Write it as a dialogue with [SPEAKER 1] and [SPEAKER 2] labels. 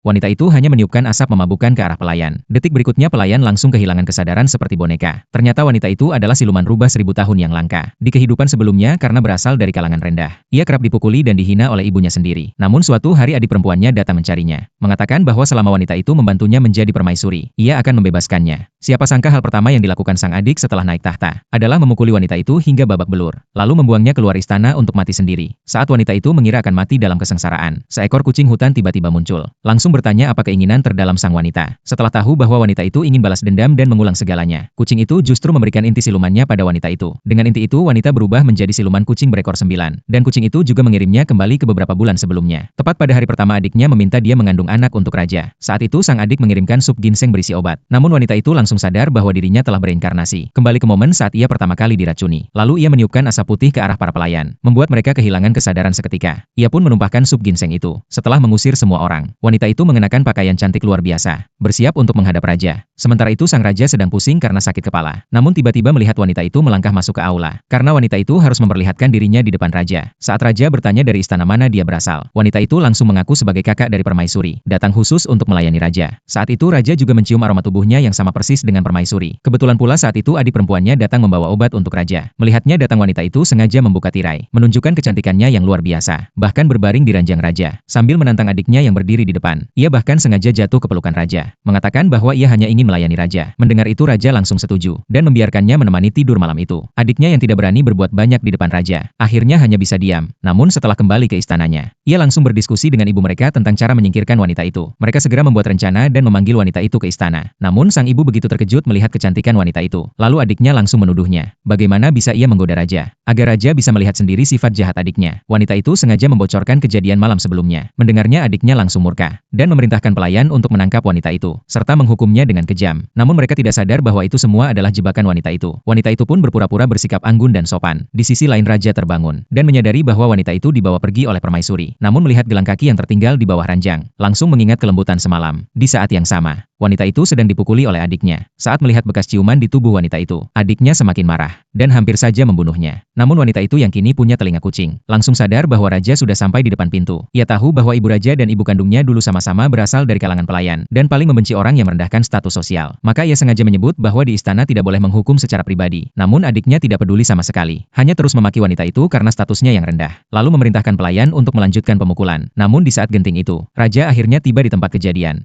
[SPEAKER 1] Wanita itu hanya meniupkan asap memabukkan ke arah pelayan. Detik berikutnya pelayan langsung kehilangan kesadaran seperti boneka. Ternyata wanita itu adalah siluman rubah 1000 tahun yang langka. Di kehidupan sebelumnya karena berasal dari kalangan rendah, ia kerap dipukuli dan dihina oleh ibunya sendiri. Namun suatu hari adik perempuannya datang mencarinya, mengatakan bahwa selama wanita itu membantunya menjadi permaisuri, ia akan membebaskannya. Siapa sangka hal pertama yang dilakukan sang adik setelah naik tahta adalah memukuli wanita itu hingga babak belur, lalu membuangnya keluar istana untuk mati sendiri. Saat wanita itu mengira akan mati dalam kesengsaraan, seekor kucing hutan tiba-tiba muncul, langsung bertanya apa keinginan terdalam sang wanita. Setelah tahu bahwa wanita itu ingin balas dendam dan mengulang segalanya, kucing itu justru memberikan inti silumannya pada wanita itu. Dengan inti itu wanita berubah menjadi siluman kucing berekor 9, dan kucing itu juga mengirimnya kembali ke beberapa bulan sebelumnya. Tepat pada hari pertama adiknya meminta dia mengandung anak untuk raja. Saat itu sang adik mengirimkan sup ginseng berisi obat. Namun wanita itu langsung sadar bahwa dirinya telah bereinkarnasi. Kembali ke momen saat ia pertama kali diracuni. Lalu ia meniupkan asap putih ke arah para pelayan, membuat mereka kehilangan kesadaran seketika. Ia pun menumpahkan sup ginseng itu. Setelah mengusir semua orang, wanita itu mengenakan pakaian cantik luar biasa, bersiap untuk menghadap raja. Sementara itu sang raja sedang pusing karena sakit kepala. Namun tiba-tiba melihat wanita itu melangkah masuk ke aula. Karena wanita itu harus memperlihatkan dirinya di depan raja. Saat raja bertanya dari istana mana dia berasal, wanita itu langsung mengaku sebagai kakak dari permaisuri, datang khusus untuk melayani raja. Saat itu raja juga mencium aroma tubuhnya yang sama persis dengan permaisuri. Kebetulan pula saat itu adik perempuannya datang membawa obat untuk raja. Melihatnya datang wanita itu sengaja membuka tirai, menunjukkan kecantikannya yang luar biasa, bahkan berbaring di ranjang raja, sambil menantang adiknya yang berdiri di depan. Ia bahkan sengaja jatuh ke pelukan raja, mengatakan bahwa ia hanya ingin melayani raja. Mendengar itu raja langsung setuju, dan membiarkannya menemani tidur malam itu. Adiknya yang tidak berani berbuat banyak di depan raja, akhirnya hanya bisa diam. Namun setelah kembali ke istananya, ia langsung berdiskusi dengan ibu mereka tentang cara menyingkirkan wanita itu. Mereka segera membuat rencana dan memanggil wanita itu ke istana. Namun sang ibu begitu terkejut melihat kecantikan wanita itu. Lalu adiknya langsung menuduhnya, bagaimana bisa ia menggoda raja. Agar raja bisa melihat sendiri sifat jahat adiknya, wanita itu sengaja membocorkan kejadian malam sebelumnya. Mendengarnya adiknya langsung murka, dan memerintahkan pelayan untuk menangkap wanita itu, serta menghukumnya dengan kejam. Namun mereka tidak sadar bahwa itu semua adalah jebakan wanita itu. Wanita itu pun berpura-pura bersikap anggun dan sopan. Di sisi lain raja terbangun, dan menyadari bahwa wanita itu dibawa pergi oleh permaisuri. Namun melihat gelang kaki yang tertinggal di bawah ranjang, langsung mengingat kelembutan semalam. Di saat yang sama, wanita itu sedang dipukuli oleh adiknya. Saat melihat bekas ciuman di tubuh wanita itu, adiknya semakin marah, dan hampir saja membunuhnya. Namun wanita itu yang kini punya telinga kucing, langsung sadar bahwa raja sudah sampai di depan pintu. Ia tahu bahwa ibu raja dan ibu kandungnya dulu sama-sama berasal dari kalangan pelayan, dan paling membenci orang yang merendahkan status sosial. Maka ia sengaja menyebut bahwa di istana tidak boleh menghukum secara pribadi. Namun adiknya tidak peduli sama sekali, hanya terus memaki wanita itu karena statusnya yang rendah. Lalu memerintahkan pelayan untuk melanjutkan pemukulan. Namun di saat genting itu, raja akhirnya tiba di tempat kejadian.